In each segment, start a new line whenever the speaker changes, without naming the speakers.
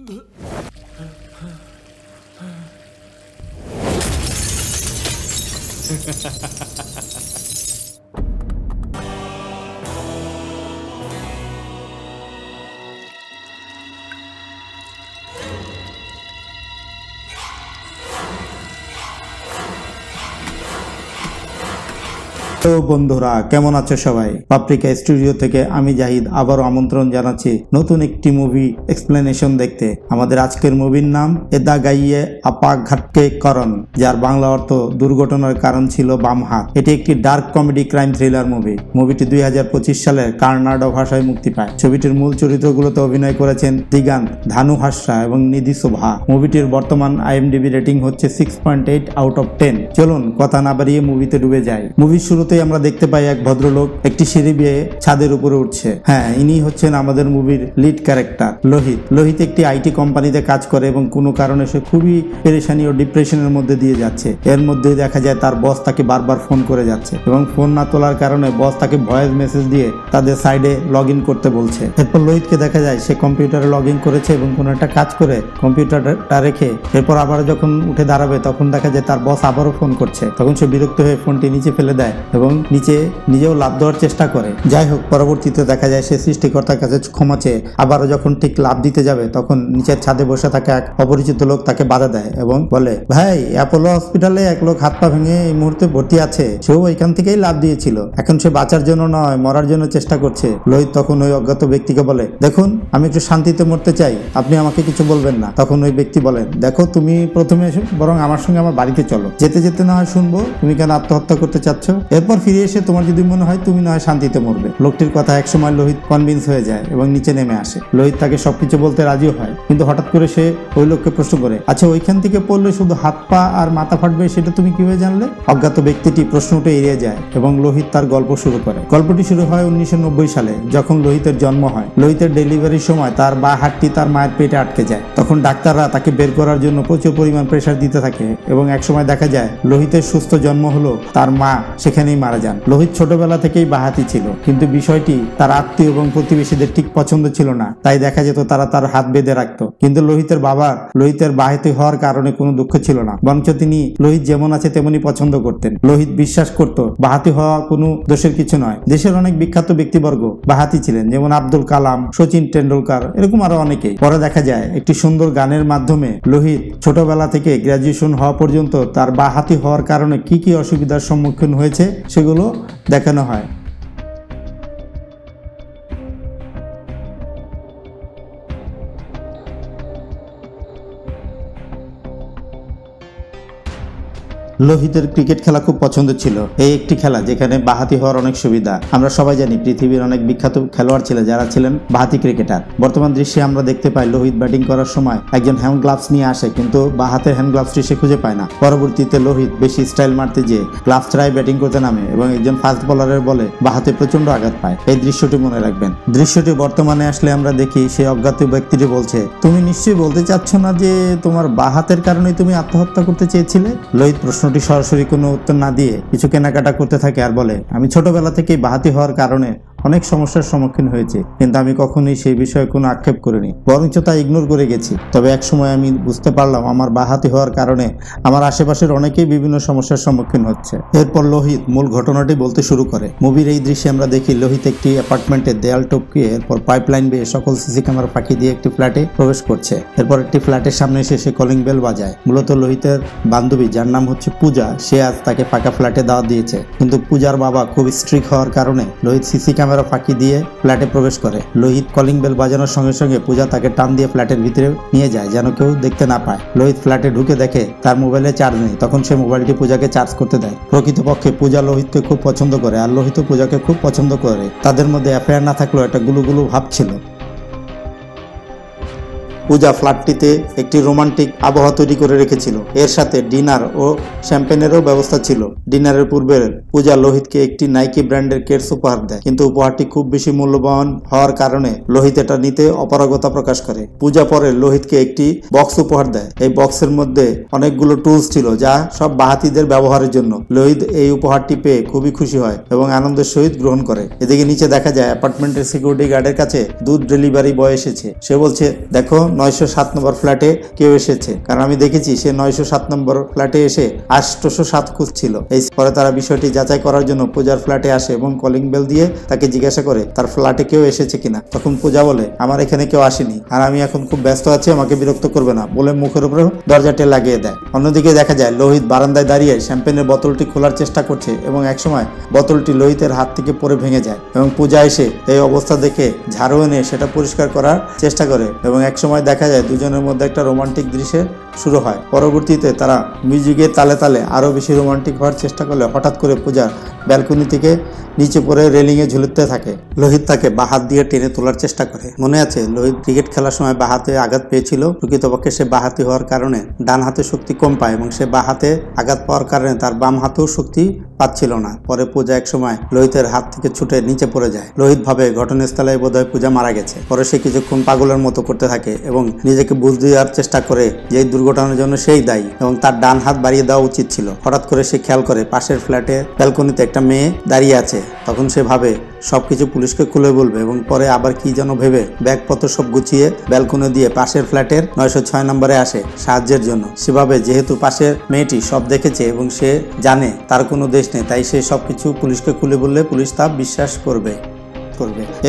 তো বন্ধুরা কেমন আছো সবাই? পাপরিকা স্টুডিও থেকে আমি জাহিদ আবারও আমন্ত্রণ জানাচ্ছি নতুন একটি মুভি এক্সপ্লেনেশন দেখতে। আমাদের আজকের মুভির নাম এদা গাইয়ে আপা ঘাটকে করণ, যার বাংলা অর্থ দুর্ঘটনার কারণ ছিল বাম হাত। এটি একটি dark comedy crime thriller movie. মুভিটি 2025 সালের কার্নাডা ভাষায় মুক্তি পায়। ছবিটির মূল চরিত্রগুলোতে অভিনয় করেছেন দিগান্ত, ধানু হাসরা এবং নিধি শোভা। মুভিটির বর্তমান IMDb রেটিং হচ্ছে 6.8 আউট অফ 10। চলুন কথা না বাড়িয়ে মুভিতে ডুবে যাই। মুভির শুরুতে আমরা দেখতে পাই এক ভদ্রলোক একটি সিঁড়ি বেয়ে ছাদের উপরে উঠছে। হ্যাঁ, ইনি হচ্ছেন আমাদের মুভির লিড ক্যারেক্টার লোহিত। লোহিত একটি IT কোম্পানিতে কাজ করে এবং কোনো কারণে সে খুবই পেরেশানি ও ডিপ্রেশনের মধ্যে দিয়ে যাচ্ছে। এর মধ্যে দেখা যায় তার বস তাকে বারবার ফোন করে যাচ্ছে এবং ফোন না তোলার কারণে বস তাকে ভয়েস মেসেজ দিয়ে তাদের সাইডে লগ ইন করতে বলছে। এরপর লোহিতকে দেখা যায় সে কম্পিউটারে লগ ইন করেছে এবং কোনো একটা কাজ করে কম্পিউটারটা রেখে এরপর আবার যখন উঠে দাঁড়াবে তখন দেখা যায় তার বস আবারও ফোন করছে। তখন সে বিরক্ত হয়ে ফোনটি নিচে ফেলে দেয় এবং নিচে নিজেও লাফ দেওয়ার চেষ্টা করে। যাই হোক, পরবর্তীতে দেখা যায় সে সৃষ্টিকর্তার কাছে ক্ষমা চেয়ে আবারও যখন ঠিক লাফ দিতে যাবে তখন নিচের ছাদে বসে থাকা এক অপরিচিত লোক তাকে বাধা দেয় এবং বলে, ভাই, অ্যাপোলো হসপিটালে এক লোক হাত পা ভেঙে এই মুহূর্তে ভর্তি আছে, সেও এখান থেকেই লাফ দিয়েছিল, এখন সে বাঁচার জন্য নয় মরার জন্য চেষ্টা করছে। লোহিত তখন ওই অজ্ঞাত ব্যক্তিকে বলে, দেখুন, আমি একটু শান্তিতে মরতে চাই, আপনি আমাকে কিছু বলবেন না। তখন ওই ব্যক্তি বলেন, দেখো, তুমি প্রথমে এসো, বরং আমার সঙ্গে আমার বাড়িতে চলো, যেতে যেতে না হয় শুনবো তুমি কেন আত্মহত্যা করতে চাচ্ছ, এরপর ফিরে এসে তোমার যদি মনে হয় তুমি না হয় শান্তিতে মরবে। লোকটির কথা একসময় লোহিত কনভিন্স হয়ে যায় এবং নিচে নেমে আসে। লোহিত তাকে সবকিছু বলতে রাজিও হয়, কিন্তু হঠাৎ করে সে ওই লোককে প্রশ্ন করে, আচ্ছা, ওইখান থেকে পড়লে শুধু হাত পা আর মাথা ফাটবে সেটা তুমি কিভাবে জানলে? অজ্ঞাত ব্যক্তিটি প্রশ্নটা এড়িয়ে যায় এবং লোহিত তার গল্প শুরু করে। গল্পটি শুরু হয় 1990 সালে, যখন লোহিতের জন্ম হয়। লোহিতের ডেলিভারির সময় তার বাঁ হাতটি তার মায়ের পেটে আটকে যায়। তখন ডাক্তাররা তাকে বের করার জন্য প্রচুর পরিমাণ প্রেসার দিতে থাকে এবং একসময় দেখা যায় লোহিতের সুস্থ জন্ম হলো, তার মা সেখানেই মারা যান। লোহিত ছোটবেলা থেকেই বাঁহাতি ছিল, কিন্তু বিষয়টি তার আত্মীয় এবং প্রতিবেশীদের ঠিক পছন্দ ছিল না, তাই দেখা যেত তারা তার হাত বেঁধে রাখত। কিন্তু লোহিতের বাবার লোহিতের বাঁহাতি হওয়ার কারণে কোনো দুঃখ ছিল না, বরঞ্চ তিনি লোহিত যেমন আছে তেমনই পছন্দ করতেন। লোহিত বিশ্বাস করত বাঁহাতি হওয়া কোনো দোষের কিছু নয়। দেশের অনেক বিখ্যাত ব্যক্তিবর্গ বাঁহাতি ছিলেন, যেমন আব্দুল কালাম, সচিন টেন্ডুলকার, এরকম আরো অনেকেই। পরে দেখা যায় একটি সুন্দর গানের মাধ্যমে লোহিত ছোটবেলা থেকে গ্র্যাজুয়েশন হওয়া পর্যন্ত তার বাঁহাতি হওয়ার কারণে কি কি অসুবিধার সম্মুখীন হয়েছে সেগুলো দেখানো হয়। লোহিতের ক্রিকেট খেলা খুব পছন্দ ছিল। এই একটি খেলা যেখানে বাঁহাতি হওয়ার অনেক সুবিধা। আমরা সবাই জানি পৃথিবীর অনেক বিখ্যাত খেলোয়াড় ছিল যারা ছিলেন বাঁহাতি ক্রিকেটার। বর্তমান দৃশ্যে আমরা দেখতে পাই লোহিত ব্যাটিং করার সময় একজন হ্যান্ড গ্লাভস নিয়ে আসে, কিন্তু বাঁ হাতের হ্যান্ড গ্লাভসটি সে খুঁজে পায় না। পরবর্তীতে লোহিত বেশি স্টাইল মারতে যেয়ে গ্লাভস ছাড়াই ব্যাটিং করতে নামে এবং একজন ফাস্ট বোলারের বলে বাঁ হাতে প্রচন্ড আঘাত পায়। এই দৃশ্যটি মনে রাখবেন। দৃশ্যটি বর্তমানে আসলে আমরা দেখি সেই অজ্ঞাত ব্যক্তিটি বলছে, তুমি নিশ্চয়ই বলতে চাচ্ছ না যে তোমার বাঁ হাতের কারণে তুমি আত্মহত্যা করতে চেয়েছিলে? লোহিত প্রশ্নটি সরাসরি কোনো উত্তর না দিয়ে কিছু কেনাকাটা করতে থাকে আর বলে, আমি ছোটবেলা থেকেই বাঁহাতি হওয়ার কারণে অনেক সমস্যার সম্মুখীন হয়েছে, কিন্তু আমি কখনোই সেই বিষয়ে কোনো আক্ষেপ করিনি, বরঞ্চ তা ইগনোর করে গেছি। তবে এক সময় আমি বুঝতে পারলাম আমার বাঁহাতি হওয়ার কারণে আমার আশেপাশের অনেকেই বিভিন্ন সমস্যার সম্মুখীন হচ্ছে। এরপর লোহিত মূল ঘটনাটি বলতে শুরু করে। মুভির এই দৃশ্যে আমরা দেখি লোহিত একটি অ্যাপার্টমেন্টের দেয়াল টপকিয়ে এরপর পাইপলাইন বেয়ে সকল সিসি ক্যামেরা ফাঁকি দিয়ে একটি ফ্ল্যাটে প্রবেশ করছে। এরপর একটি ফ্ল্যাটের সামনে এসে সে কলিং বেল বাজায়। মূলত লোহিতের বান্ধবী, যার নাম হচ্ছে পূজা, সে আজ তাকে ফাঁকা ফ্ল্যাটে দাওয়াত দিয়েছে, কিন্তু পূজার বাবা খুব স্ট্রিক্ট হওয়ার কারণে লোহিত সিসি ক্যামেরা ফাঁকি দিয়ে ফ্ল্যাটে প্রবেশ করে। লোহিত কলিং বেল বাজানোর সঙ্গে সঙ্গে পূজা তাকে টান দিয়ে ফ্ল্যাটের ভিতরে নিয়ে যায় যেন কেউ দেখতে না পায়। লোহিত ফ্ল্যাটে ঢুকে দেখে তার মোবাইলে চার্জ নেই। তখন সে মোবাইলটি পূজাকে চার্জ করতে দেয়। প্রকৃতপক্ষে পূজা লোহিতকে খুব পছন্দ করে আর লোহিত পূজাকে খুব পছন্দ করে। তাদের মধ্যে অ্যাফেয়ার না থাকলেও একটা গুলুগুলু ভাব ছিল। পূজা ফ্ল্যাটটিতে একটি রোমান্টিক আবহাওয়া তৈরি করে রেখেছিল। এর সাথে ডিনার ও শ্যাম্পেনেরও ব্যবস্থা ছিল। ডিনারের পূর্বে পূজা লোহিতকে একটি নাইকি ব্র্যান্ডের কেটস উপহার দেয়, কিন্তু উপহারটি খুব বেশি মূল্যবান হওয়ার কারণে লোহিত এটা নিতে অপারগতা প্রকাশ করে। পূজা পরে লোহিতকে একটি বক্স উপহার দেয়। এই বক্সের মধ্যে অনেকগুলো টুলস ছিল যা সব বাঁহাতিদের ব্যবহারের জন্য। লোহিত এই উপহারটি পেয়ে খুবই খুশি হয় এবং আনন্দের সহিত গ্রহণ করে। এদিকে নিচে দেখা যায় অ্যাপার্টমেন্টের সিকিউরিটি গার্ডের কাছে দুধ ডেলিভারি বয় এসেছে। সে বলছে, দেখো 907 নম্বর ফ্ল্যাটে কেউ এসেছে, কারণ আমি দেখেছি সে 907 নম্বর ফ্ল্যাটে এসে 807 খুঁজছিল। এই পরে তারা বিষয়টি যাচাই করার জন্য পূজার ফ্ল্যাটে আসে এবং কলিং বেল দিয়ে তাকে জিজ্ঞাসা করে তার ফ্ল্যাটে কেউ এসেছে কিনা। তখন পূজা বলে আমার এখানে কেউ আসেনি, আর আমি এখন খুব ব্যস্ত আছি, আমাকে বিরক্ত করবে না বলে মুখের উপরে দরজাটি লাগিয়ে দেয়। অন্যদিকে দেখা যায় লোহিত বারান্দায় দাঁড়িয়ে শ্যাম্পেনের বোতলটি খোলার চেষ্টা করছে এবং একসময় বোতলটি লোহিতের হাত থেকে পড়ে ভেঙে যায় এবং পূজা এসে এই অবস্থা দেখে ঝাড়ু এনে সেটা পরিষ্কার করার চেষ্টা করে এবং একসময় দেখা যায় দুজনের মধ্যে একটা রোমান্টিক দৃশ্যে শুরু হয়। পরবর্তীতে তারা মিউজিকের তালে তালে আরও বেশি রোমান্টিক হওয়ার চেষ্টা করলে হঠাৎ করে পূজা ব্যালকনি থেকে নিচে পড়ে রেলিংয়ে ঝুলতে থাকে। লোহিত তাকে বাহাত দিয়ে টেনে তোলার চেষ্টা করে। মনে আছে লোহিত ক্রিকেট খেলার সময় বাহাতে আঘাত পেয়েছিল। প্রকৃতপক্ষে সে বাহাতি হওয়ার কারণে ডান হাতে শক্তি কম পায় এবং সে বাহাতে আঘাত পাওয়ার কারণে তার বাম হাতেও শক্তি পাচ্ছিল না। পরে পূজা একসময় লোহিতের হাত থেকে ছুটে নিচে পড়ে যায়। লোহিত ভাবে ঘটনাস্থলে বোধহয় পূজা মারা গেছে। পরে সে কিছুক্ষণ পাগলের মতো করতে থাকে এবং নিজেকে বুঝ দেওয়ার চেষ্টা করে যে এই দুর্ঘটনার জন্য সেই দায়ী এবং তার ডান হাত বাড়িয়ে দেওয়া উচিত ছিল। হঠাৎ করে সে খেয়াল করে পাশের ফ্ল্যাটে ব্যালকনিতে একটা মেয়ে দাঁড়িয়ে আছে। তখন সে ভাবে সবকিছু পুলিশকে খুলে বলবে এবং পরে আবার কি যেন ভেবে ব্যাগপত্র সব গুছিয়ে ব্যালকনি দিয়ে পাশের ফ্ল্যাটের 906 নম্বরে আসে সাহায্যের জন্য। সেভাবে যেহেতু পাশের মেয়েটি সব দেখেছে এবং সে জানে তার কোনো দেশ নেই, তাই সে সবকিছু পুলিশকে খুলে বললে পুলিশ তা বিশ্বাস করবে।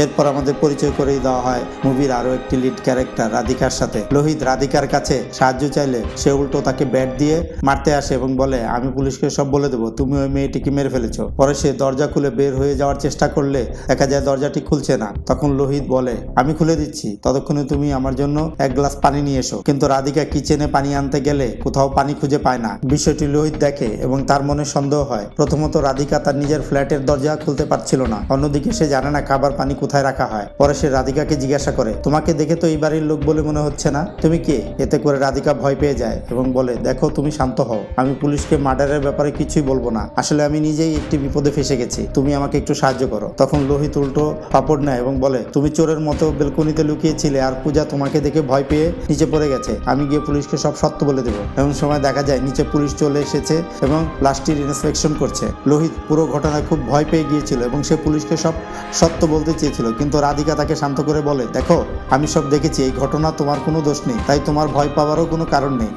এরপর আমাদের পরিচয় করেই দেওয়া হয় মুভির আরো একটি লিড ক্যারেক্টার রাধিকার সাথে। লোহিত রাধিকার কাছে সাহায্য চাইলে সে উল্টো তাকে ব্যাট দিয়ে মারতে আসে এবং বলে আমি পুলিশকে সব বলে দেবো, তুমি ওই মেয়েটিকে মেরে ফেলেছো। পরে সে দরজা খুলে বের হয়ে যাওয়ার চেষ্টা করলে দেখা যায় দরজাটি খুলছে না। তখন লোহিত বলে আমি খুলে দিচ্ছি, ততক্ষণে তুমি আমার জন্য এক গ্লাস পানি নিয়ে এসো। কিন্তু রাধিকা কিচেনে পানি আনতে গেলে কোথাও পানি খুঁজে পায় না। বিষয়টি লোহিত দেখে এবং তার মনে সন্দেহ হয়। প্রথমত রাধিকা তার নিজের ফ্ল্যাটের দরজা খুলতে পারছিল না, অন্যদিকে সে জানে না খাবার পানি কোথায় রাখা হয়। পরে সে রাধিকাকে জিজ্ঞাসা করে তোমাকে দেখে তো এই বাড়ির লোক বলে মনে হচ্ছে না, তুমি কে? এতে করে রাধিকা ভয় পেয়ে যায় এবং বলে দেখো তুমি শান্ত হও, আমি পুলিশকে মার্ডারের ব্যাপারে কিছুই বলবো না, আসলে আমি নিজেই একটি বিপদে ফেসে গেছি, তুমি আমাকে একটু সাহায্য করো। তখন লোহিত উল্টো পাপড় নেয় এবং বলে তুমি চোরের মতো বেলকনিতে লুকিয়েছিলে আর পূজা তোমাকে দেখে ভয় পেয়ে নিচে পড়ে গেছে, আমি গিয়ে পুলিশকে সব সত্য বলে দেবো। এমন সময় দেখা যায় নিচে পুলিশ চলে এসেছে এবং লাশটির ইন্সপেকশন করছে। লোহিত পুরো ঘটনায় খুব ভয় পেয়ে গিয়েছিল এবং সে পুলিশকে সব সত্য বলতে চেয়েছিল, কিন্তু রাধিকা তাকে শান্ত করে বলে দেখো আমি সব দেখেছি, এই ঘটনা তোমার কোনো দোষ নেই, তাই তোমার ভয় পাওয়ারও কোনো কারণ নেই।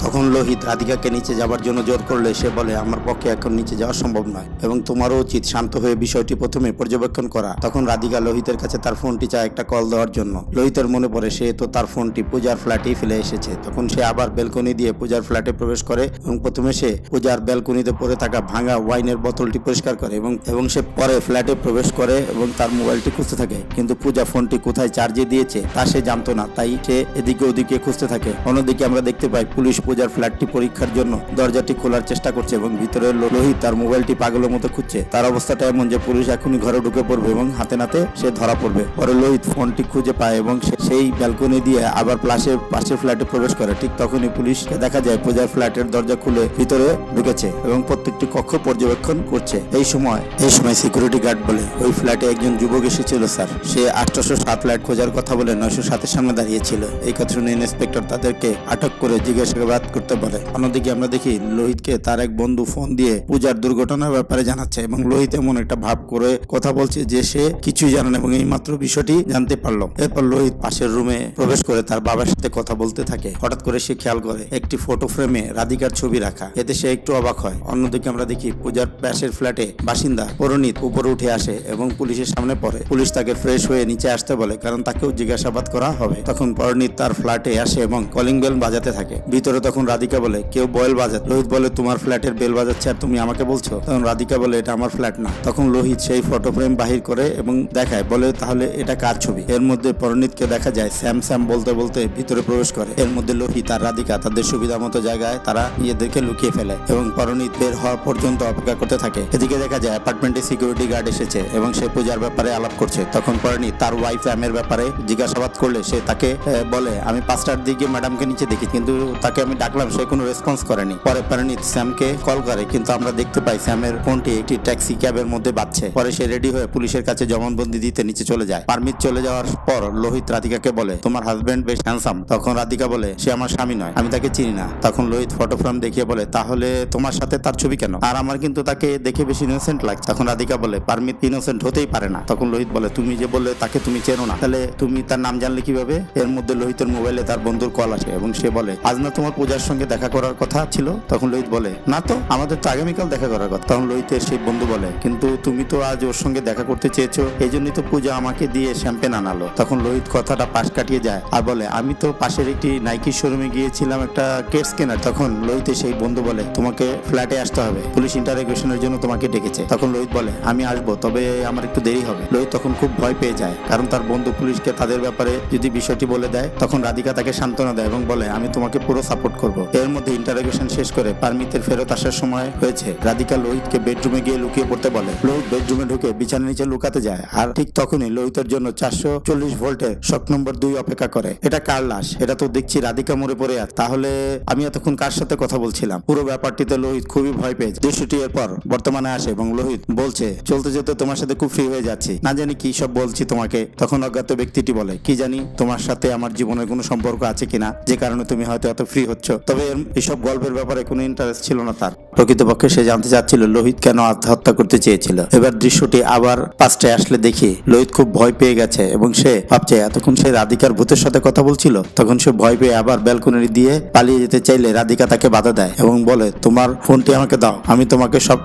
তখন লোহিত রাধিকাকে নিচে যাবার জন্য জোর করলে সে বলে আমার পক্ষে এখন নিচে যাওয়া সম্ভব নয় এবং তোমারও উচিত শান্ত হয়ে বিষয়টি প্রথমে পর্যবেক্ষণ করা। তখন রাধিকা লোহিতের কাছে তার ফোনটি চায় একটা কল দেওয়ার জন্য। লোহিতের মনে পড়ে সে তো তার ফোনটি পূজার ফ্ল্যাটেই ফেলে এসেছে। তখন সে আবার ব্যালকনি দিয়ে পূজার ফ্ল্যাটে প্রবেশ করে এবং প্রথমে সে পূজার ব্যালকনিতে পড়ে থাকা ভাঙা ওয়াইনের বোতলটি পরিষ্কার করে এবং সে পরে ফ্ল্যাটে প্রবেশ করে এবং তার মোবাইলটি খুঁজতে থাকে, কিন্তু পূজা ফোনটি কোথায় চার্জে দিয়েছে তা সে জানতো না, তাই সে এদিকে ওদিকে খুঁজতে থাকে। অন্যদিকে আমরা দেখতে পাই পুলিশ পূজার ফ্ল্যাটটি পরীক্ষার জন্য দরজাটি খোলার চেষ্টা করছে এবং ভিতরে লোহিত তার মোবাইলটি পাগলের মতো খুঁজছে। তার অবস্থাটা এমন যে পুলিশ এখনই ঘরে ঢুকে পড়বে এবং হাতে নাতে সে ধরা পড়বে। পরে লোহিত ফোনটি খুঁজে পায় এবং সেই ব্যালকনি দিয়ে আবার পাশের ফ্ল্যাটে প্রবেশ করে। ঠিক তখনই পুলিশকে দেখা যায় পূজার ফ্ল্যাটের দরজা খুলে ভিতরে ঢুকেছে এবং প্রত্যেকটি কক্ষ পর্যবেক্ষণ করছে। এই সময় সিকিউরিটি গার্ড বলে ওই ফ্ল্যাটে একজন যুবক এসেছিল স্যার, সে 807 ফ্ল্যাট খোঁজার কথা বলে 907-এর সামনে দাঁড়িয়েছিল। এই কথা শুনে ইন্সপেক্টর তাদেরকে আটক করে জিজ্ঞাসাবাদ করতে বলে। অন্যদিকে আমরা দেখি লোহিতকে তার এক বন্ধু ফোন দিয়ে পূজার দুর্ঘটনার ব্যাপারে জানাচ্ছে এবং লোহিত এমন একটা ভাব করে কথা বলছে যে সে কিছুই জানে না এবং এই মাত্র বিষয়টি জানতে পারলো। এরপর লোহিত পাশের রুমে প্রবেশ করে তার বাবার সাথে কথা বলতে থাকে। হঠাৎ করে সে খেয়াল করে একটি ফটো ফ্রেমে রাধিকার ছবি রাখা, এতে সে একটু অবাক হয়। অন্যদিকে আমরা দেখি পূজার পাশের ফ্ল্যাটে বাসিন্দা পরিণীত উপরে উঠে আসে এবং পুলিশের সামনে পড়ে। পুলিশ তাকে ফ্রেশ হয়ে নিচে আসতে বলে কারণ তাকেও জিজ্ঞাসাবাদ করা হবে। তখন পরিণীত তার ফ্ল্যাটে আসে এবং কলিং বেল বাজাতে থাকে। ভিতরে তখন রাধিকা বলে কেউ বেল বাজাচ্ছে। লোহিত বলে তোমার ফ্ল্যাটের বেল বাজাচ্ছে আর তুমি আমাকে বলছো? তখন রাধিকা বলে এটা আমার ফ্ল্যাট না। তখন লোহিত সেই ফটো ফ্রেম বাহির করে এবং দেখায়, বলে তাহলে এটা কার ছবি? এর মধ্যে পরিণীতকে দেখা যায় স্যাম স্যাম বলতে বলতে ভিতরে প্রবেশ করে। এর মধ্যে লোহিত আর রাধিকা তাদের সুবিধা মতো জায়গায় তারা নিজেদেরকে লুকিয়ে ফেলে এবং পরিণীত বের হওয়া পর্যন্ত অপেক্ষা করতে থাকে। এদিকে দেখা যায় অ্যাপার্টমেন্টে সিকিউরিটি গার্ড এসেছে এবং সে পূজার ব্যাপারে আলাপ করছে। তখন পরিণীত তার ওয়াইফ স্যামের ব্যাপারে জিজ্ঞাসাবাদ করলে সে তাকে বলে আমি 5টার দিকে ম্যাডামকে নিচে দেখি, কিন্তু তাকে আমি আমি ডাকলাম, সে কোনো রেসপন্স করেনি। পরে পারমিত স্যামকে কল করে, কিন্তু আমরা দেখতে পাই স্যামের ফোনটি একটি ট্যাক্সি ক্যাবের মধ্যে বাজছে। পরে সে রেডি হয়ে পুলিশের কাছে জবানবন্দি দিতে নিচে চলে যায়। পারমিত চলে যাওয়ার পর লোহিত রাধিকাকে বলে, তোমার হাজবেন্ড বেশ হ্যান্ডসাম। তখন রাধিকা বলে, সে আমার স্বামী নয়, আমি তাকে চিনি না। তখন লোহিত ফটো ফ্রেম দেখিয়ে বলে, তাহলে তোমার সাথে তার ছবি কেন? আর আমার কিন্তু তাকে দেখে বেশি ইনোসেন্ট লাগছে। তখন রাধিকা বলে, পারমিত ইনোসেন্ট হতেই পারে না। তখন লোহিত বলে, তুমি যে বললে তাকে তুমি চেনো না, তাহলে তুমি তার নাম জানলে কিভাবে? এর মধ্যে লোহিতের মোবাইলে তার বন্ধুর কল আসে এবং সে বলে, আজ না তোমার পূজার সঙ্গে দেখা করার কথা ছিল? তখন লোহিত বলে, না তো, আমাদের তো আগামীকাল দেখা করার কথা। তখন লোহিতের সেই বন্ধু বলে, কিন্তু তুমি তো আজ ওর সঙ্গে দেখা করতে চেয়েছো, এই জন্যই তো পূজা আমাকে দিয়ে শ্যাম্পেন আনালো। তখন লোহিত কথাটা পাশ কাটিয়ে যায় আর বলে, আমি তো পাশের একটি নাইকি শোরুমে গিয়েছিলাম একটা কেটস কেনার। তখন লোহিতের সেই বন্ধু বলে, তোমাকে ফ্ল্যাটে আসতে হবে, পুলিশ ইন্টারোগেশনের জন্য তোমাকে ডেকেছে। তখন লোহিত বলে, আমি আসবো, তবে আমার একটু দেরি হবে। লোহিত তখন খুব ভয় পেয়ে যায়, কারণ তার বন্ধু পুলিশকে তাদের ব্যাপারে যদি বিষয়টি বলে দেয়। তখন রাধিকা তাকে সান্ত্বনা দেয় এবং বলে, আমি তোমাকে পুরো সাপোর্ট করব। এর মধ্যে ইন্টারোগেশন শেষ করে পারমিতের ফেরত আসার সময় হয়েছে। রাধিকা লোহিতকে বেডরুমে গিয়ে লুকিয়ে পড়তে বলে। লোহিত বেডরুমে ঢুকে বিছানার নিচে লুকাতে যায়, আর ঠিক তখনই লোহিতের জন্য 440 ভোল্টের শক নম্বর 2 অপেক্ষা করে। এটা কার লাশ? এটা তো দেখছি রাধিকা মরে পড়ে আছে। তাহলে আমি এতক্ষণ কার সাথে কথা বলছিলাম? পুরো ব্যাপারটিতে লোহিত খুবই ভয় পেয়ে দৃশ্যটি এরপর বর্তমানে আসে এবং লোহিত বলছে, চলতে যেতে তোমার সাথে খুব ফ্রি হয়ে যাচ্ছি, না জানি কি সব বলছি তোমাকে। তখন অজ্ঞাত ব্যক্তিটি বলে, কি জানি তোমার সাথে আমার জীবনের কোনো সম্পর্ক আছে কিনা, যে কারণে তুমি হয়তো এত ফ্রি হচ্ছ। তবে এসব গল্পের ব্যাপারে কোনো ইন্টারেস্ট ছিল না তার। প্রকৃতপক্ষে সে জানতে চাচ্ছিল লোহিত কেন আত্মহত্যা করতে চেয়েছিল। এবার দৃশ্যটি আবার পাস্টে আসলে দেখি লোহিত খুব ভয় পেয়ে গেছে এবং সে ভাবছে এতক্ষণ সে রাধিকার ভূতের সাথে কথা বলছিল। তখন সে ভয় পেয়ে আবার ব্যালকনি দিয়ে পালিয়ে যেতে চাইলে রাধিকা তাকে বাধা দেয় এবং বলে, তোমার ফোনটি আমাকে দাও, আমি তোমাকে সব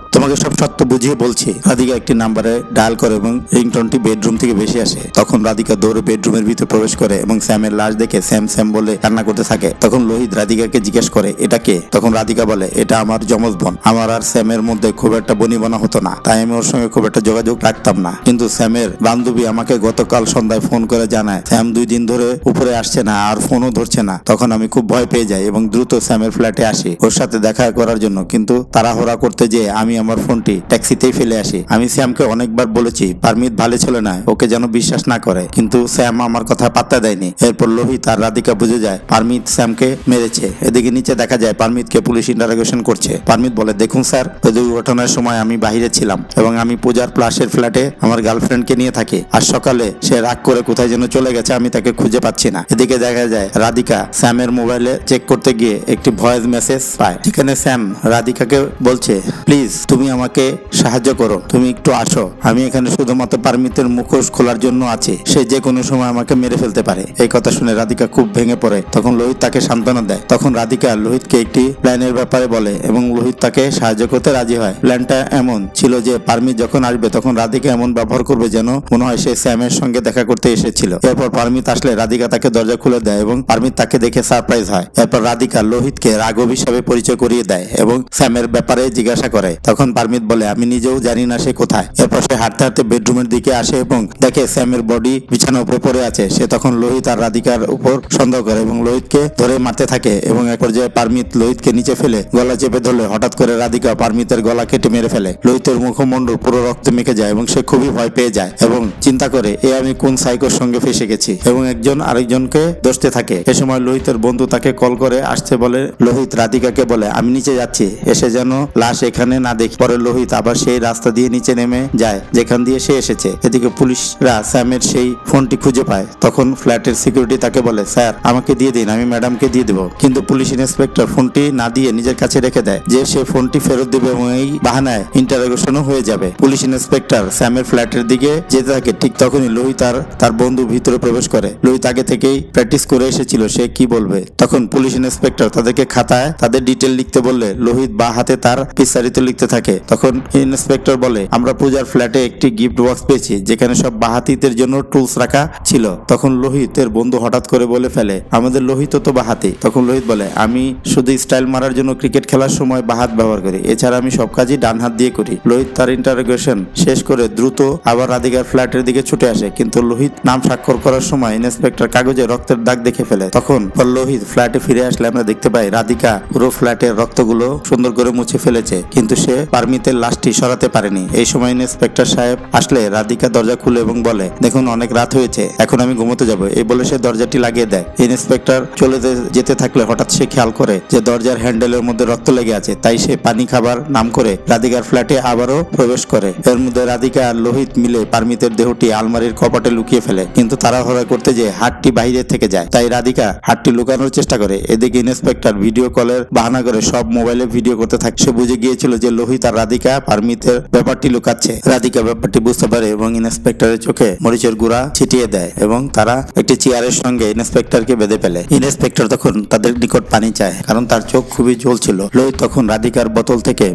সত্য বুঝিয়ে বলছি। রাধিকা একটি নাম্বারে ডায়াল করে এবং রিংটোনটি বেডরুম থেকে ভেসে আসে। তখন রাধিকা দৌড়ে বেডরুমের ভিতরে প্রবেশ করে এবং স্যামের লাশ দেখে স্যাম স্যাম বলে কান্না করতে থাকে। তখন লোহিত রাধিকাকে জিজ্ঞেস করে, এটা কে? তখন রাধিকা বলে, এটা আমার যমজ বোন। আমার আর স্যামের মধ্যে খুব একটা বনিবনা হতো না, তাই আমি ওর সঙ্গে খুব একটা যোগাযোগ রাখতাম না। কিন্তু স্যামের বান্ধবী আমাকে গতকাল সন্ধ্যায় ফোন করে জানায় স্যাম 2 দিন ধরে উপরে আসছে না আর ফোনও ধরছে না। তখন আমি খুব ভয় পেয়ে যাই এবং দ্রুত স্যামের ফ্ল্যাটে আসি ওর সাথে দেখা করার জন্য, কিন্তু তাড়াহুড়া করতে যেয়ে আমি আমার ফোনটি ট্যাক্সিতেই ফেলে আসি। আমি স্যামকে অনেকবার বলেছি পারমিত ভালো ছেলে নয়, ওকে যেন বিশ্বাস না করে, কিন্তু স্যাম আমার কথা পাত্তা দেয়নি। এরপর লোহিত আর রাধিকা বুঝে যায় পারমিত স্যামকে মেরেছে। এদিকে নিচে দেখা যায় পারমিতকে পুলিশ ইন্টারোগেশন করছে। পারমিত বলে, দেখুন স্যার, ওই দুর্ঘটনার সময় আমি বাইরে ছিলাম এবং আমি পূজার প্লাসের ফ্ল্যাটে আমার গার্লফ্রেন্ডকে নিয়ে থাকি। আর সকালে সে রাগ করে কোথায় যেন চলে গেছে, আমি তাকে খুঁজে পাচ্ছি না। এদিকে দেখা যায় রাধিকা স্যামের মোবাইলে চেক করতে গিয়ে একটি ভয়েস মেসেজ পায়, যেখানে স্যাম রাধিকাকে বলছে, প্লিজ তুমি আমাকে সাহায্য করো, তুমি একটু আসো, আমি এখানে শুধুমাত্র পারমিতের মুখোশ খোলার জন্য আছি, সে যে কোনো সময় আমাকে মেরে ফেলতে পারে। এই কথা শুনে রাধিকা খুব ভেঙে পড়ে। তখন লোহিত তাকে সান্ত্বনা দেয়। তখন রাধিকা লোহিতকে একটি প্ল্যানের ব্যাপারে বলে এবং লোহিত তাকে সাহায্য করতে রাজি হয়। প্ল্যানটা এমন ছিল যে পারমিত যখন আসবে তখন রাধিকা এমন ব্যবহার করবে যেন মনে হয় সে স্যামের সঙ্গে দেখা করতে এসেছিল। এরপর পারমিত আসলে রাধিকা তাকে দরজা খুলে দেয় এবং পারমিত তাকে দেখে সারপ্রাইজ হয়। এরপর রাধিকা লোহিতকে রাঘব হিসাবে পরিচয় করিয়ে দেয় এবং স্যামের ব্যাপারে জিজ্ঞাসা করে। তখন পারমিত বলে, আমি নিজেও জানি না সে কোথায়। এরপর সে হাঁটতে হাঁটতে বেডরুমের দিকে আসে এবং দেখে স্যামের বডি বিছানার উপরে পড়ে আছে। সে তখন লোহিত আর রাধিকার উপর সন্দেহ করে এবং লোহিতকে ধরে মারতে থাকে এবং এক পর্যায়ে পারমিত লোহিতকে নিচে ফেলে গলা চেপে ধরলে হঠাৎ করে রাধিকা পারমিতের গলা কেটে মেরে ফেলে। লোহিতের মুখমণ্ডল পুরো রক্তে মেখে যায় এবং সে খুবই ভয় পেয়ে যায় এবং চিন্তা করে, এ আমি কোন সাইকোর সঙ্গে ফেসে গেছি, এবং একজন আরেকজনকে দোষতে থাকে। এ সময় লোহিতের বন্ধু তাকে কল করে আসতে বলে। লোহিত রাধিকাকে বলে, আমি নিচে যাচ্ছি, এসে যেন লাশ এখানে না দেখি। পরে লোহিত আবার সেই রাস্তা দিয়ে নিচে নেমে যায় যেখান দিয়ে সে এসেছে। এদিকে পুলিশরা স্যামের সেই ফোনটি খুঁজে পায়। তখন ফ্ল্যাটের সিকিউরিটি তাকে বলে, স্যার আমাকে দিয়ে দিন, আমি ম্যাডামকে দিয়ে দেবো। কিন্তু পুলিশ ইন্সপেক্টর ফোনটি না দিয়ে নিজের কাছে রেখে দেয় যে সে ফোনটি ফেরত দেবে এবং এই বাহানায় ইন্টারোগেশনও হয়ে যাবে। পুলিশ ইন্সপেক্টর স্যামের ফ্ল্যাটের দিকে যেতে থাকে। ঠিক তখনই লোহিত আর তার বন্ধু ভিতরে প্রবেশ করে। লোহিত আগে থেকেই প্র্যাকটিস করে এসেছিল সে কি বলবে। তখন পুলিশ ইন্সপেক্টর তাদেরকে খাতায় তাদের ডিটেল লিখতে বললে লোহিত বা হাতে তার বিস্তারিত লিখতে থাকে। তখন ইন্সপেক্টর বলে, আমরা পূজার ফ্ল্যাটে একটি গিফট বক্স পেয়েছি যেখানে সব বাহাতিদের জন্য টুলস রাখা ছিল। তখন লোহিতের বন্ধু হঠাৎ করে বলে ফেলে, আমাদের লোহিত তো বাহাতি। তখন লোহিত বলে, আমি শুধু স্টাইল মারার জন্য ক্রিকেট খেলার সময় বাহাত ব্যবহার করি, এছাড়া আমি সব কাজই ডান হাত দিয়ে করি। লোহিত তার ইন্টারোগেশন শেষ করে দ্রুত আবার রাধিকার ফ্ল্যাটের দিকে ছুটে আসে, কিন্তু লোহিত নাম স্বাক্ষর করার সময় ইন্সপেক্টর কাগজে রক্তের দাগ দেখে ফেলে। তখন লোহিত ফ্ল্যাটে ফিরে আসলে আমরা দেখতে পাই রাধিকা পুরো ফ্ল্যাটের রক্তগুলো সুন্দর করে মুছে ফেলেছে, কিন্তু সে পারমিতের লাশটি সরাতে পারেনি। এই সময় ইন্সপেক্টর সাহেব আসলে রাধিকা দরজা খুলে এবং বলে, দেখুন অনেক রাত হয়েছে, এখন আমি ঘুমোতে যাবো। এই বলে সে দরজাটি লাগিয়ে দেয়। ইন্সপেক্টর চলে যেতে থাকলে হঠাৎ হঠাৎ সে খেয়াল করে যে দরজার হ্যান্ডেলের মধ্যে রক্ত লেগে আছে, তাই সে পানি খাবার নাম করে রাধিকার ফ্ল্যাটে আবারও প্রবেশ করে। এর মধ্যে রাধিকা আর লোহিত মিলে পারমিতের দেহটি আলমারির কপাটে লুকিয়ে ফেলে, কিন্তু তাড়াহুড়া করতে যে হাতটি বাইরে থেকে যায়, তাই রাধিকা হাতটি লুকানোর চেষ্টা করে। এদিকে ইন্সপেক্টর ভিডিও কলের বাহানা করে সব মোবাইলে ভিডিও করতে থাকে। সে বুঝে গিয়েছিল যে লোহিত আর রাধিকা পারমিতের ব্যাপারটি লুকাচ্ছে। রাধিকা ব্যাপারটি বুঝতে পারে এবং ইন্সপেক্টরের চোখে মরিচের গুঁড়া ছিটিয়ে দেয় এবং তারা একটি চেয়ারের সঙ্গে ইন্সপেক্টরকে বেঁধে ফেলে। ইন্সপেক্টর তখন তাদের নিকট পানি চায়, কারণ তার চোখ খুবই জ্বলছিল। লোহিত তখন রাধিকার বোতল থেকে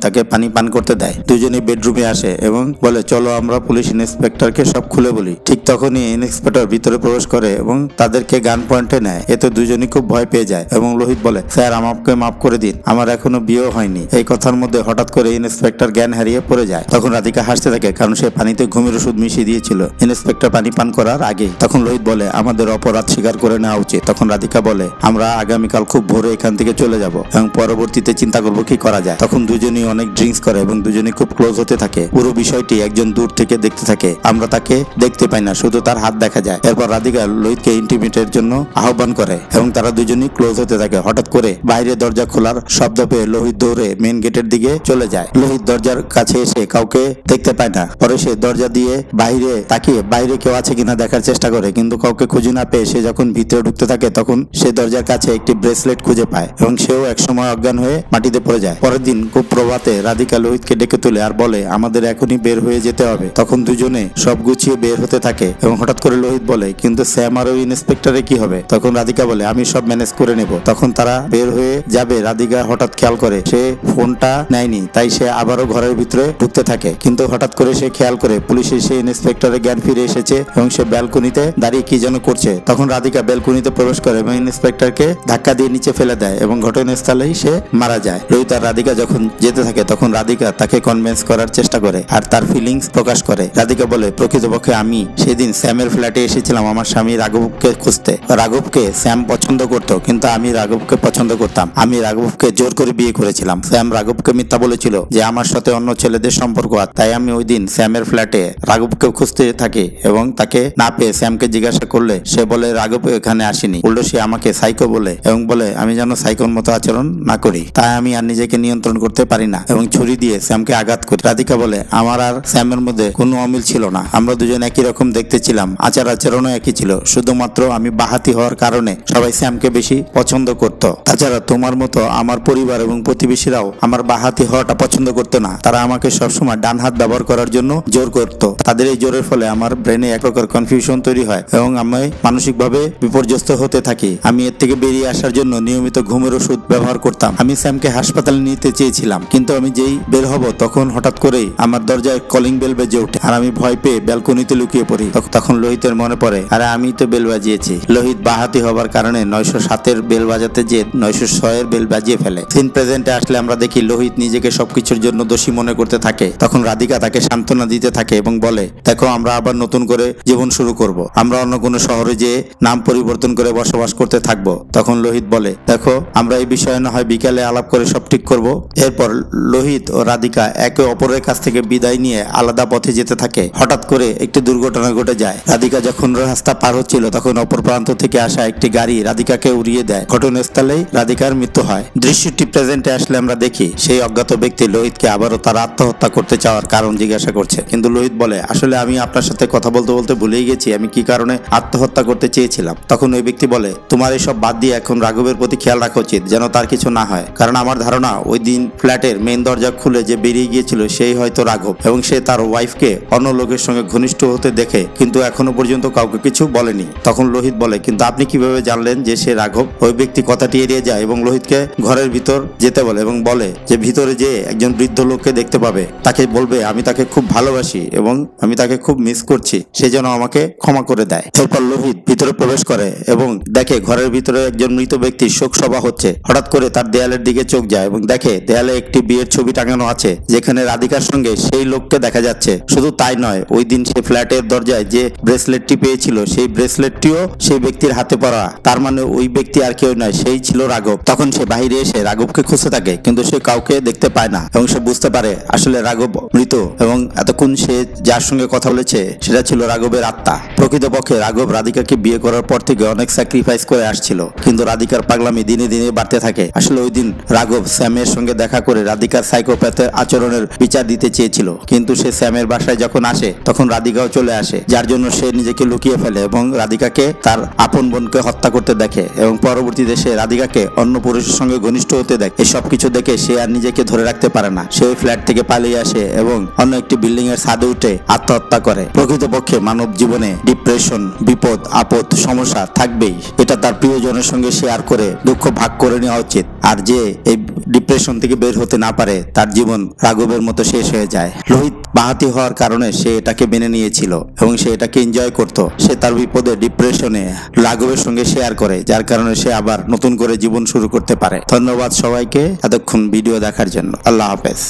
তাকে পানি পান করতে দেয়। দুজনে বেডরুমে আসে এবং বলে, চলো আমরা পুলিশ ইন্সপেক্টরকে সব খুলে বলি। ঠিক তখনই ইন্সপেক্টর ভিতরে প্রবেশ করে এবং তাদেরকে গান পয়েন্টে নেয়। এতে দুজনই খুব ভয় পেয়ে যায় এবং লোহিত বলে, স্যার আমাকে মাফ করে দিন, আমার এখনো বিয়ে হয়নি। এই কথার মধ্যে হঠাৎ করে ইন্সপেক্টর জ্ঞান হারিয়ে পড়ে যায়। তখন রাধিকা হাসতে থাকে, কারণ সে পানিতে ঘুমের ওষুধ মিশিয়ে দিয়েছিল ইন্সপেক্টর পানি পান করার আগে। তখন লোহিত বলে, আমাদের অপরাধ স্বীকার করে নেওয়া উচিত। তখন রাধিকা বলে, আমরা আগামীকাল খুব ভোরে এখান থেকে চলে যাব এবং পরবর্তীতে চিন্তা করবো কি করা যায়। তখন দুজনই অনেক ড্রিঙ্কস করে এবং দুজনই খুব ক্লোজ হতে থাকে। পুরো বিষয়টি একজন দূর থেকে দেখতে থাকে। আমরা তাকে দেখতে পাই না, শুধু তার হাত দেখা যায়। এরপর রাধিকা লোহিতকে ইন্টিমেটের জন্য আহ্বান করে এবং তারা দুজনই ক্লোজ হতে থাকে। হঠাৎ করে বাইরে দরজা খোলার শব্দ পেয়ে লোহিত দৌড়ে মেন গেটের দিকে চলে যায়। লোহিত দরজার কাছে এসে কাউকে দেখতে পায় না। পরে সে দরজা দিয়ে বাইরে তাকিয়ে বাইরে কেউ আছে কিনা দেখার চেষ্টা করে, কিন্তু কাউকে খুঁজে না পেয়ে সে যখন ভিতরে ঢুকতে থাকে তখন সে দরজার কাছে একটি ব্রেসলেট খুঁজে পায় এবং সেও একসময় অজ্ঞান হয়ে মাটিতে পড়ে যায়। পরের দিন খুব প্রভাতে রাধিকা লোহিতকে ডেকে তুলে আর বলে, আমাদের এখনই বের হয়ে যেতে হবে। তখন দুজনে সব গুছিয়ে বের হতে থাকে এবং হঠাৎ করে লোহিত বলে, কিন্তু স্যাম আর ওই ইন্সপেক্টরে কি হবে? তখন রাধিকা বলে, আমি সব ম্যানেজ করে নেব। তখন তারা বের হয়ে যাবে। রাধিকা হঠাৎ খেয়াল করে সে ফোনটা নেয়নি, তাই সে আবারও ঘরের ভিতরে ঢুকতে থাকে। কিন্তু হঠাৎ করে সে খেয়াল করে পুলিশ এসে ইন্সপেক্টরের জ্ঞান ফিরে এসেছে এবং সে ব্যালকনিতে দাঁড়িয়ে কি যেন করছে। তখন রাধিকা ব্যালকনিতে প্রবেশ করে এবং ইন্সপেক্টরকে ধাক্কা দিয়ে নিচে ফেলে দেয় এবং ঘটনাস্থলেই সে মারা যায়। লোহিত আর রাধিকা যখন যেতে থাকে তখন রাধিকা তাকে কনভিন্স করার চেষ্টা করে আর তার ফিলিংস প্রকাশ করে। রাধিকা বলে, প্রকৃতপক্ষে আমি সেদিন স্যামের ফ্ল্যাটে এসেছিলাম আমার স্বামী রাঘবকে খুঁজতে। রাঘবকে স্যাম পছন্দ করত, কিন্তু আমি রাঘবকে পছন্দ করতাম। আমি রাঘবকে জোর করে বিয়ে করেছিলাম। স্যাম রাঘবকে মিথ্যা বলেছিল যে আমার সাথে অন্য ছেলেদের সম্পর্ক আছে, তাই আমি ওই দিন স্যামের ফ্ল্যাটে রাঘবকে খুঁজতে থাকি এবং তাকে না পেয়ে স্যামকে জিজ্ঞাসা করলে সে বলে রাঘব এখানে আসেনি। উল্টো সে আমাকে সাইকো বলে এবং বলে আমি যেন সাইকোর মতো আচরণ না করি। তাই আমি আর নিজেকে নিয়ন্ত্রণ করতে পারি না এবং ছুরি দিয়ে স্যামকে আঘাত করি। রাধিকা বলে, আমার আর স্যামের মধ্যে কোনো অমিল ছিল না। আমরা দুজন একই রকম দেখতে ছিলাম, আচার আচরণও একই ছিল। শুধুমাত্র আমি বাহাতি হওয়ার কারণে সবাই স্যামকে বেশি পছন্দ করত। তাছাড়া তোমার মতো আমার পরিবার এবং প্রতিবেশীরাও আমার বাহাতি হওয়াটা পছন্দ করতো না। তারা আমাকে সবসময় ডান হাত ব্যবহার করার জন্য জোর করত। তাদের এই জোরের ফলে আমার ব্রেনে এক প্রকার কনফিউশন তৈরি হয় এবং আমি মানসিকভাবে বিপর্যস্ত হতে থাকি। আমি এর থেকে বেরিয়ে আসার জন্য নিয়মিত ঘুমের ওষুধ ব্যবহার করতাম। আমি স্যামকে হাসপাতালে নিতে চেয়েছিলাম, কিন্তু আমি যেই বের হব তখন হঠাৎ করেই আমার দরজায় কলিং বেল বেজে ওঠে আর আমি ভয় পেয়ে ব্যালকনিতে লুকিয়ে পড়ি। তখন লোহিতের মনে পড়ে, আরে আমি তো বেল বাজিয়েছি। লোহিত বাহাতি হবার কারণে 907-এর বেল বাজাতে যে 906-এর বেল বাজিয়ে ফেলে। সিন প্রেজেন্টে আসলে আমরা দেখি লোহিত নিজেকে সবকিছুর জন্য দোষী মনে করতে থাকে। তখন রাধিকা তাকে সান্ত্বনা দিতে থাকে এবং বলে, দেখো আমরা আবার নতুন করে জীবন শুরু করব। আমরা অন্য কোনো শহরে যেয়ে নাম পরিবর্তন করে বসবাস করতে থাকবো। তখন লোহিত বলে, দেখো আমরা এই বিষয়ে না হয় বিকালে আলাপ করে সব ঠিক করব। এরপর লোহিত ও রাধিকা একে অপরের কাছ থেকে বিদায় নিয়ে আলাদা পথে যেতে থাকে। হঠাৎ করে একটি দুর্ঘটনা ঘটে যায়। রাধিকা যখন রাস্তা পার হচ্ছিল তখন অপর প্রান্ত থেকে আসা একটি গাড়ি রাধিকাকে উড়িয়ে দেয়। ঘটনাস্থলেই রাধিকার মৃত্যু হয়। দৃশ্যটি প্রেজেন্টে আসলে আমরা দেখি সেই অজ্ঞাত ব্যক্তি লোহিতকে আবারও তার আত্মহত্যা করতে চাওয়ার কারণ জিজ্ঞাসা করছে, কিন্তু লোহিত বলে, আসলে আমি আপনার সাথে কথা বলতে বলতে ভুলেই গেছি আমি কি কারণে আত্মহত্যা করতে চেয়েছিলাম। তখন ওই ব্যক্তি বলে, তোমার এসব বাদ দিয়ে এখন রাঘবের প্রতি খেয়াল রাখা উচিত যেন তার কিছু না হয়, কারণ আমার ধারণা ওই দিন ফ্ল্যাটের মেইন দরজা খুলে যে বেরিয়ে গিয়েছিল সেই হয়তো রাঘব এবং সে তার ওয়াইফকে অন্য লোকের সঙ্গে ঘনিষ্ঠ হতে দেখে কিন্তু এখনো পর্যন্ত কাউকে কিছু বলেনি। তখন লোহিত বলে, কিন্তু আপনি কিভাবে জানলেন যে সে রাঘব? ওই ব্যক্তি কথাটি এড়িয়ে যায় এবং লোহিতকে ঘরের ভিতর যেতে বলে এবং বলে যে ভিতরে যে একজন বৃদ্ধ লোককে দেখতে পাবে, তাকে বলবে আমি তাকে খুব ভালোবাসি এবং আমি তাকে খুব মিস করছি, সে যেন আমাকে ক্ষমা করে দেয়। এরপর লোহিত ভিতরে প্রবেশ করে এবং দেখে ঘরের ভিতরে একজন মৃত ব্যক্তির শোক সভা হচ্ছে। হঠাৎ করে তার দেয়ালের দিকে চোখ যায় এবং দেখে দেয়ালে একটি বিয়ের ছবি টাঙানো আছে যেখানে রাধিকার সঙ্গে সেই লোককে দেখা যাচ্ছে। শুধু তাই নয়, ওই দিন সে ফ্ল্যাটের দরজায় যে ব্রেসলেটটি পেয়েছিল সেই ব্রেসলেটটিও সেই ব্যক্তির হাতে পরা। তার মানে ওই ব্যক্তি আর কেউ নয়, সেই ছিল রাঘব। তখন সে বাইরে এসে রাঘবকে খুঁজতে থাকে, কিন্তু সে কাউকে দেখতে পায় না এবং সে বুঝতে পারে আসলে রাঘব মৃত এবং এতক্ষণ সে যার সঙ্গে কথা বলেছে সেটা ছিল রাঘবের আত্মা। প্রকৃতপক্ষে রাঘব রাধিকাকে বিয়ে করার পর থেকে অনেক স্যাক্রিফাইস করে আসছিল, কিন্তু রাধিকার পাগলামি দিনে দিনে বাড়তে থাকে। আসলে ওই দিন রাঘব স্যামের সঙ্গে দেখা করে রাধিকার সাইকোপ্যাথের আচরণের বিচার দিতে চেয়েছিল, কিন্তু সে স্যামের বাসায় যখন আসে তখন রাধিকাও চলে আসে, যার জন্য সে নিজেকে লুকিয়ে ফেলে এবং রাধিকাকে তার আপন বোনকে হত্যা করতে দেখে এবং পরবর্তীতে সে রাধিকাকে অন্য পুরুষের সঙ্গে ঘনিষ্ঠ হতে দেখে। এই সবকিছু দেখে সে আর নিজেকে ধরে রাখতে পারে না। সে ওই ফ্ল্যাট থেকে পালিয়ে আসে এবং অন্য একটি বিল্ডিং এর ছাদে উঠে আত্মহত্যা করে। প্রকৃতপক্ষে মানব জীবনে ডিপ্রেশন, বিপদ আপদ, সমস্যা থাকবেই। এটা তার প্রিয়জনের সঙ্গে শেয়ার করে দুঃখ ভাগ করে নেওয়া উচিত। আর যে এই ডিপ্রেশন থেকে বের হতে না পারে তার জীবন রাঘবের মতো শেষ হয়ে যায়। লোহিত বাহাতি হওয়ার কারণে সে এটাকে মেনে নিয়েছিল এবং সে এটাকে এনজয় করত। সে তার বিপদে ডিপ্রেশনে রাঘবের সঙ্গে শেয়ার করে, যার কারণে সে আবার নতুন করে জীবন শুরু করতে পারে। ধন্যবাদ সবাইকে এতক্ষণ ভিডিও দেখার জন্য। আল্লাহ হাফেজ।